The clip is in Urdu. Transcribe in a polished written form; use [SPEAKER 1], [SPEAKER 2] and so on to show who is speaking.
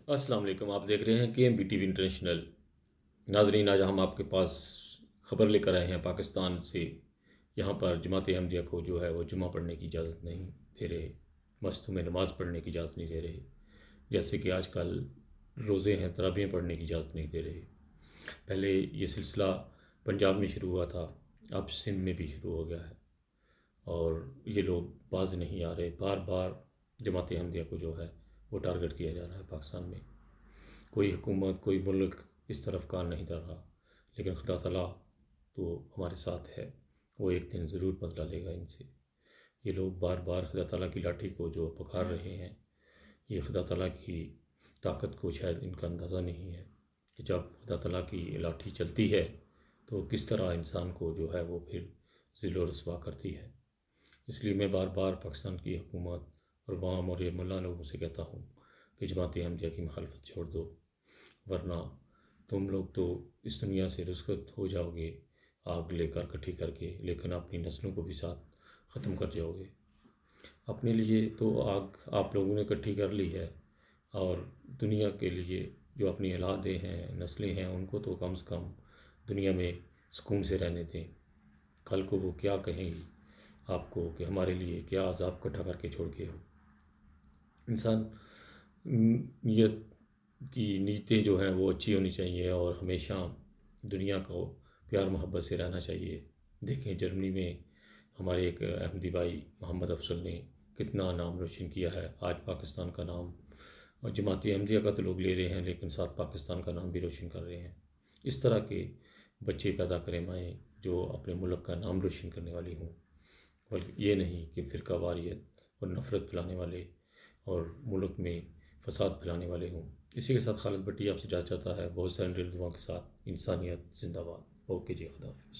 [SPEAKER 1] السلام علیکم، آپ دیکھ رہے ہیں کہ M B T V international. ناظرین، آج ہم آپ کے پاس خبر لے کر آئے ہیں پاکستان سے۔ یہاں پر جماعت احمدیہ کو جو ہے وہ جمعہ پڑھنے کی اجازت نہیں دے رہے، مسجدوں میں نماز پڑھنے کی اجازت نہیں دے رہے، جیسے کہ آج کل روزے ہیں، تراویحیں پڑھنے کی اجازت نہیں دے رہے۔ پہلے یہ سلسلہ پنجاب میں شروع ہوا تھا، اب سندھ میں بھی شروع ہو گیا ہے، اور یہ لوگ باز نہیں آ رہے۔ بار بار جماعت احمدیہ کو جو ہے وہ ٹارگٹ کیا جا رہا ہے پاکستان میں۔ کوئی حکومت، کوئی ملک اس طرف کان نہیں دھر رہا، لیکن خدا تعالیٰ تو ہمارے ساتھ ہے، وہ ایک دن ضرور بدلہ لے گا ان سے۔ یہ لوگ بار بار خدا تعالیٰ کی لاٹھی کو جو پکار رہے ہیں، یہ خدا تعالیٰ کی طاقت کو شاید ان کا اندازہ نہیں ہے کہ جب خدا تعالیٰ کی لاٹھی چلتی ہے تو کس طرح انسان کو جو ہے وہ پھر ذل و رسوا کرتی ہے۔ اس لیے میں بار بار پاکستان کی حکومت اور عوام اور یہ ملا لوگوں سے کہتا ہوں کہ جماعت احمدیہ کی مخالفت چھوڑ دو، ورنہ تم لوگ تو اس دنیا سے رخصت ہو جاؤ گے آگ لے کر کٹھی کر کے، لیکن اپنی نسلوں کو بھی ساتھ ختم کر جاؤ گے۔ اپنے لیے تو آگ آپ لوگوں نے کٹھی کر لی ہے، اور دنیا کے لیے جو اپنی اولادیں ہیں، نسلیں ہیں، ان کو تو کم سے کم دنیا میں سکون سے رہنے دیں۔ کل کو وہ کیا کہیں گی آپ کو کہ ہمارے لیے کیا عذاب کٹھا کر کے چھوڑ کے ہو۔ انسان نیت کی نیتیں جو ہیں وہ اچھی ہونی چاہیے، اور ہمیشہ دنیا کو پیار محبت سے رہنا چاہیے۔ دیکھیں جرمنی میں ہمارے ایک احمدی بھائی محمد افضل نے کتنا نام روشن کیا ہے۔ آج پاکستان کا نام، اور جماعت احمدیہ کا تو لوگ لے رہے ہیں، لیکن ساتھ پاکستان کا نام بھی روشن کر رہے ہیں۔ اس طرح کے بچے پیدا کریں مائیں جو اپنے ملک کا نام روشن کرنے والی ہوں، بلکہ یہ نہیں کہ فرقہ واریت اور نفرت پھیلانے والے اور ملک میں فساد پھیلانے والے ہوں۔ اسی کے ساتھ خالد بٹی آپ سے جا چاہتا ہے، بہت سارے دعاؤں کے ساتھ۔ انسانیت زندہ باد۔ اوکے جی، خدا حافظ۔